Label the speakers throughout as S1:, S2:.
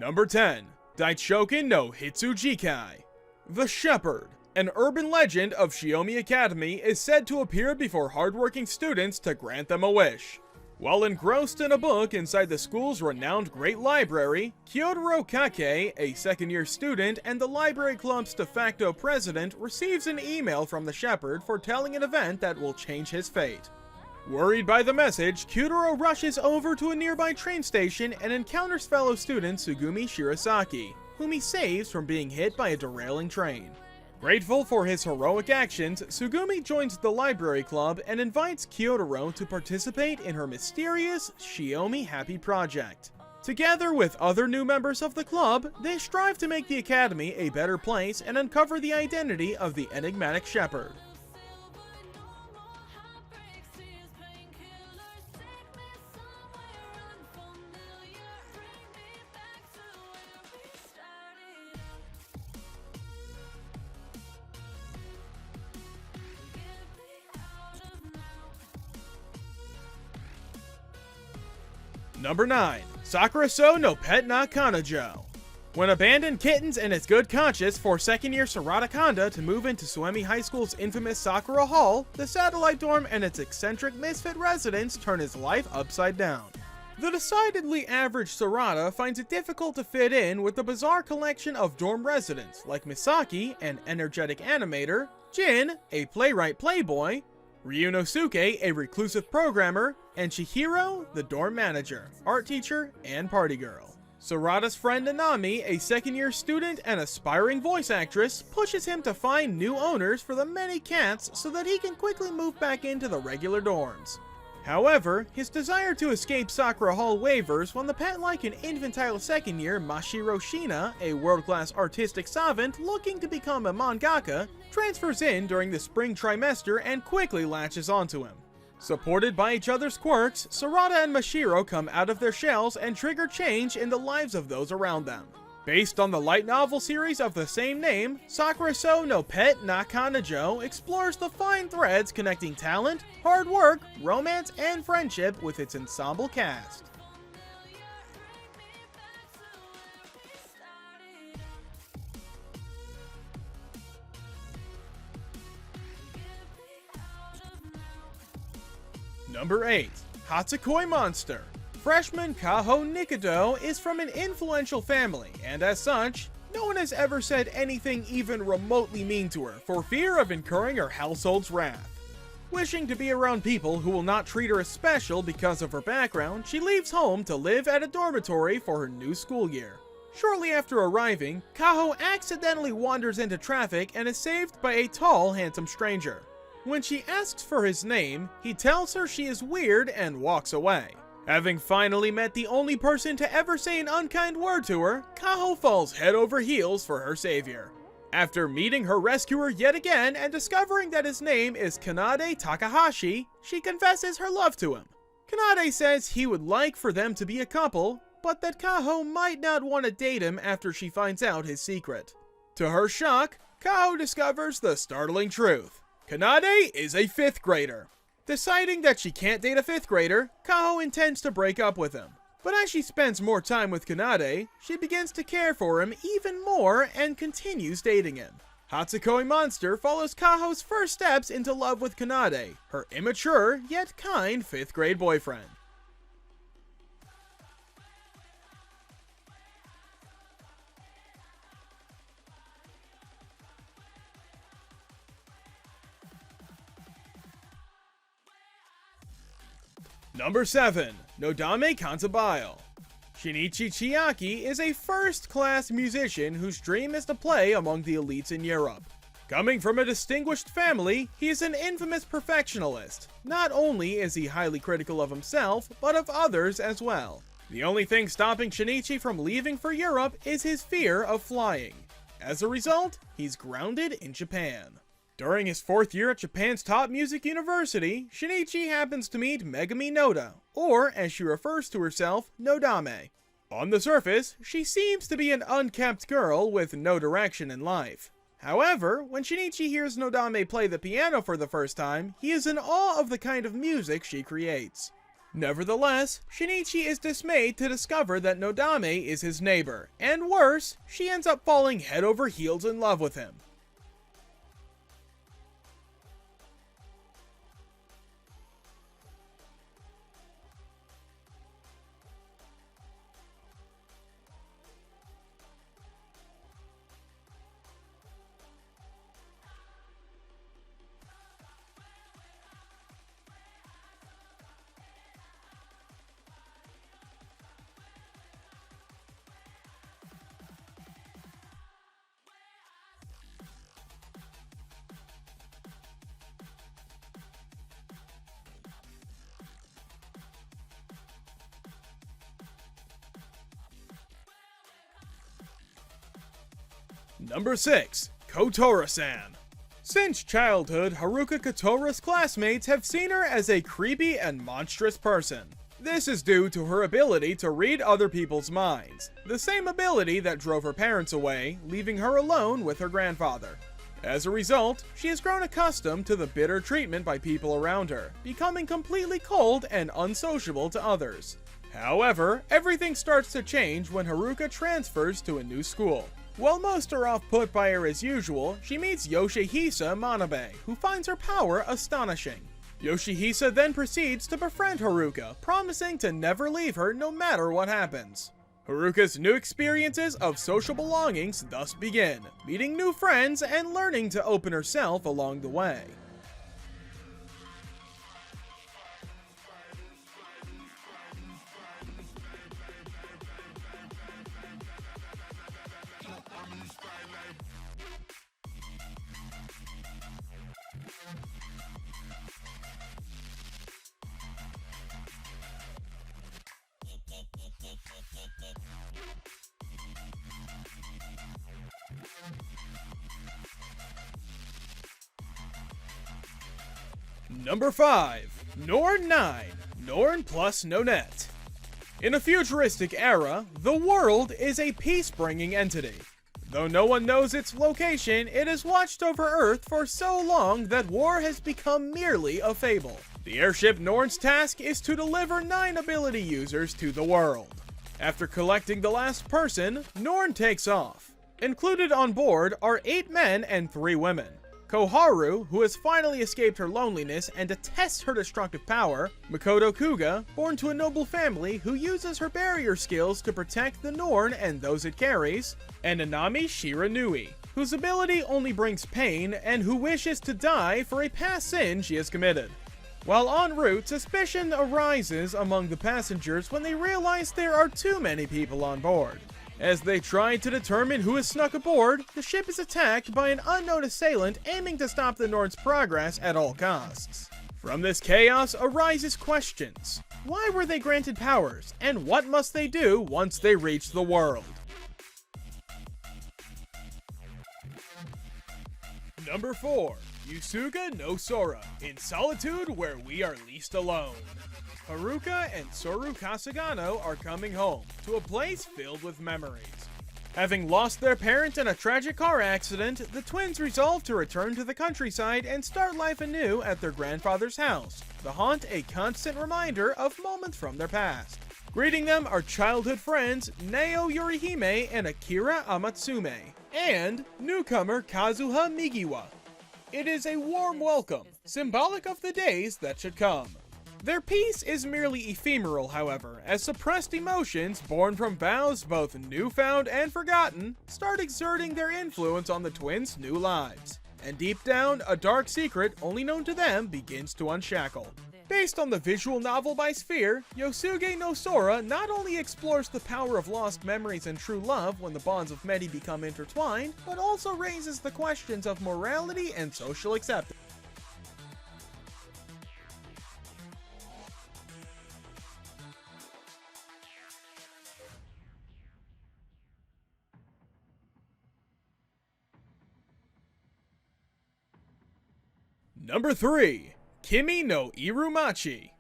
S1: Number 10. Dichokin no Hitsujikai. The Shepherd, an urban legend of Shiomi Academy, is said to appear before hardworking students to grant them a wish. While engrossed in a book inside the school's renowned Great Library, Kyoto Kake, a second-year student and the library club's de facto president, receives an email from the Shepherd foretelling an event that will change his fate. Worried by the message, Kyutaro rushes over to a nearby train station and encounters fellow student Tsugumi Shirasaki, whom he saves from being hit by a derailing train. Grateful for his heroic actions, Tsugumi joins the library club and invites Kyotaro to participate in her mysterious Shiomi Happy Project. Together with other new members of the club, they strive to make the academy a better place and uncover the identity of the enigmatic Shepherd. Number 9. Sakura no Pet Nakanojo. When abandoned kittens and its good conscience force second-year Sarada Kanda to move into Suemi High School's infamous Sakura Hall, the satellite dorm and its eccentric misfit residents turn his life upside down. The decidedly average Sarada finds it difficult to fit in with the bizarre collection of dorm residents like Misaki, an energetic animator, Jin, a playwright playboy, Ryunosuke, a reclusive programmer, and Chihiro, the dorm manager, art teacher, and party girl. Sarada's friend Nanami, a second-year student and aspiring voice actress, pushes him to find new owners for the many cats so that he can quickly move back into the regular dorms. However, his desire to escape Sakura Hall wavers when the pet-like and infantile second-year Mashiro Shina, a world-class artistic savant looking to become a mangaka, transfers in during the spring trimester and quickly latches onto him. Supported by each other's quirks, Sarada and Mashiro come out of their shells and trigger change in the lives of those around them. Based on the light novel series of the same name, Sakura no Pet Nakanojo explores the fine threads connecting talent, hard work, romance, and friendship with its ensemble cast. Number 8. Hatsukoi Monster. Freshman Kaho Nikado is from an influential family, and as such, no one has ever said anything even remotely mean to her for fear of incurring her household's wrath. Wishing to be around people who will not treat her as special because of her background, she leaves home to live at a dormitory for her new school year. Shortly after arriving, Kaho accidentally wanders into traffic and is saved by a tall, handsome stranger. When she asks for his name, he tells her she is weird and walks away. Having finally met the only person to ever say an unkind word to her, Kaho falls head over heels for her savior. After meeting her rescuer yet again and discovering that his name is Kanade Takahashi, she confesses her love to him. Kanade says he would like for them to be a couple, but that Kaho might not want to date him after she finds out his secret. To her shock, Kaho discovers the startling truth. Kanade is a 5th grader. Deciding that she can't date a 5th grader, Kaho intends to break up with him. But as she spends more time with Kanade, she begins to care for him even more and continues dating him. Hatsukoi Monster follows Kaho's first steps into love with Kanade, her immature yet kind 5th grade boyfriend. Number 7. Nodame Contabile. Shinichi Chiaki is a first-class musician whose dream is to play among the elites in Europe. Coming from a distinguished family, he is an infamous perfectionist. Not only is he highly critical of himself, but of others as well. The only thing stopping Shinichi from leaving for Europe is his fear of flying. As a result, he's grounded in Japan. During his 4th year at Japan's top music university, Shinichi happens to meet Megami Noda, or as she refers to herself, Nodame. On the surface, she seems to be an unkempt girl with no direction in life. However, when Shinichi hears Nodame play the piano for the first time, he is in awe of the kind of music she creates. Nevertheless, Shinichi is dismayed to discover that Nodame is his neighbor, and worse, she ends up falling head over heels in love with him. Number 6. Kotorusan. Since childhood, Haruka Kotora's classmates have seen her as a creepy and monstrous person. This is due to her ability to read other people's minds, the same ability that drove her parents away, leaving her alone with her grandfather. As a result, she has grown accustomed to the bitter treatment by people around her, becoming completely cold and unsociable to others. However, everything starts to change when Haruka transfers to a new school. While most are off-put by her as usual, she meets Yoshihisa Manabe, who finds her power astonishing. Yoshihisa then proceeds to befriend Haruka, promising to never leave her no matter what happens. Haruka's new experiences of social belongings thus begin, meeting new friends and learning to open herself along the way. Number 5. Norn 9. Norn plus Nonet. In a futuristic era, the world is a peace-bringing entity. Though no one knows its location, it has watched over Earth for so long that war has become merely a fable. The airship Norn's task is to deliver 9 ability users to the world. After collecting the last person, Norn takes off. Included on board are 8 men and 3 women. Koharu, who has finally escaped her loneliness and detests her destructive power, Makoto Kuga, born to a noble family who uses her barrier skills to protect the Norn and those it carries, and Nanami Shiranui, whose ability only brings pain and who wishes to die for a past sin she has committed. While en route, suspicion arises among the passengers when they realize there are too many people on board. As they try to determine who has snuck aboard, the ship is attacked by an unknown assailant aiming to stop the Norn's progress at all costs. From this chaos arises questions. Why were they granted powers, and what must they do once they reach the world? Number 4. Yusuga Nosora, in solitude where we are least alone. Haruka and Soru Kasagano are coming home, to a place filled with memories. Having lost their parent in a tragic car accident, the twins resolve to return to the countryside and start life anew at their grandfather's house, to haunt a constant reminder of moments from their past. Greeting them are childhood friends Nao Yorihime and Akira Amatsume, and newcomer Kazuha Migiwa. It is a warm welcome, symbolic of the days that should come. Their peace is merely ephemeral, however, as suppressed emotions, born from vows both newfound and forgotten, start exerting their influence on the twins' new lives. And deep down, a dark secret only known to them begins to unshackle. Based on the visual novel by Sphere, Yosuke Nosora not only explores the power of lost memories and true love when the bonds of many become intertwined, but also raises the questions of morality and social acceptance. Number 3. Kimi Noirumachi.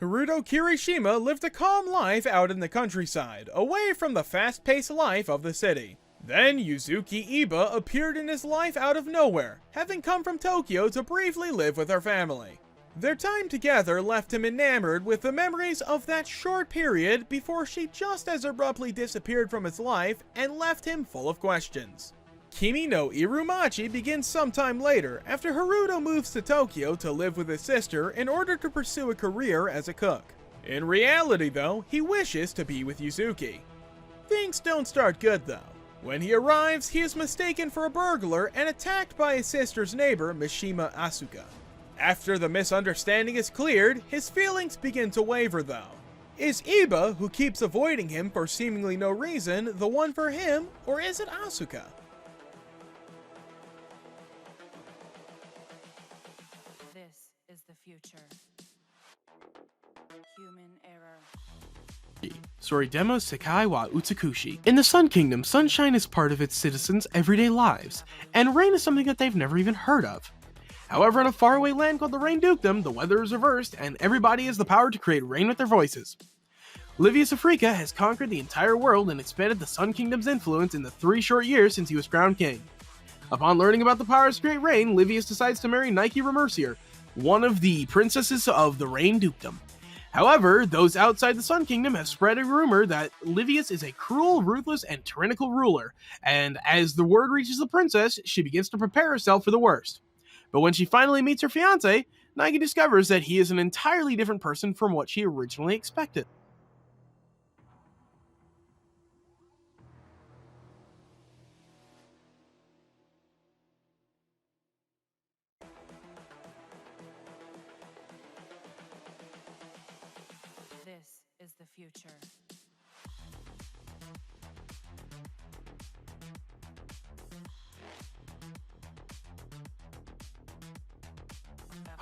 S1: Haruto Kirishima lived a calm life out in the countryside, away from the fast-paced life of the city. Then Yuzuki Iba appeared in his life out of nowhere, having come from Tokyo to briefly live with her family. Their time together left him enamored with the memories of that short period before she just as abruptly disappeared from his life and left him full of questions. Kimi Noirumachi begins sometime later after Haruto moves to Tokyo to live with his sister in order to pursue a career as a cook. In reality though, he wishes to be with Yuzuki. Things don't start good though. When he arrives, he is mistaken for a burglar and attacked by his sister's neighbor, Mishima Asuka. After the misunderstanding is cleared, his feelings begin to waver though. Is Iba, who keeps avoiding him for seemingly no reason, the one for him, or is it Asuka?
S2: This is the future. Human error.
S3: Soridemo Sekai wa Utsukushi. In the Sun Kingdom, sunshine is part of its citizens' everyday lives, and rain is something that they've never even heard of. However, in a faraway land called the Rain Dukedom, the weather is reversed, and everybody has the power to create rain with their voices. Livius Afrika has conquered the entire world and expanded the Sun Kingdom's influence in the 3 short years since he was crowned king. Upon learning about the powers of great rain, Livius decides to marry Nike Remercier, one of the princesses of the Rain Dukedom. However, those outside the Sun Kingdom have spread a rumor that Livius is a cruel, ruthless, and tyrannical ruler, and as the word reaches the princess, she begins to prepare herself for the worst. But when she finally meets her fiancé, Nike discovers that he is an entirely different person from what she originally expected.
S2: This is the future.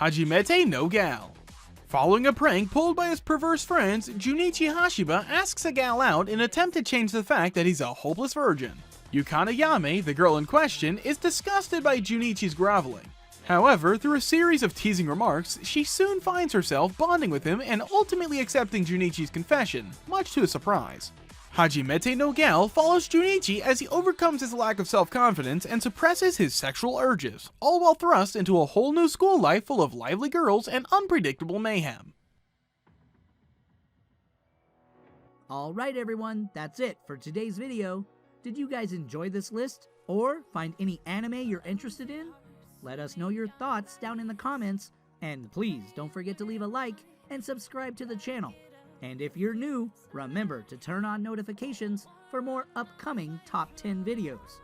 S1: Hajimete no gal. Following a prank pulled by his perverse friends, Junichi Hashiba asks a gal out in an attempt to change the fact that he's a hopeless virgin. Yukana Yame, the girl in question, is disgusted by Junichi's groveling. However, through a series of teasing remarks, she soon finds herself bonding with him and ultimately accepting Junichi's confession, much to his surprise. Hajimete no gal follows Junichi as he overcomes his lack of self-confidence and suppresses his sexual urges, all while thrust into a whole new school life full of lively girls and unpredictable mayhem.
S4: Alright everyone, that's it for today's video. Did you guys enjoy this list, or find any anime you're interested in? Let us know your thoughts down in the comments, and please don't forget to leave a like and subscribe to the channel. And if you're new, remember to turn on notifications for more upcoming top 10 videos.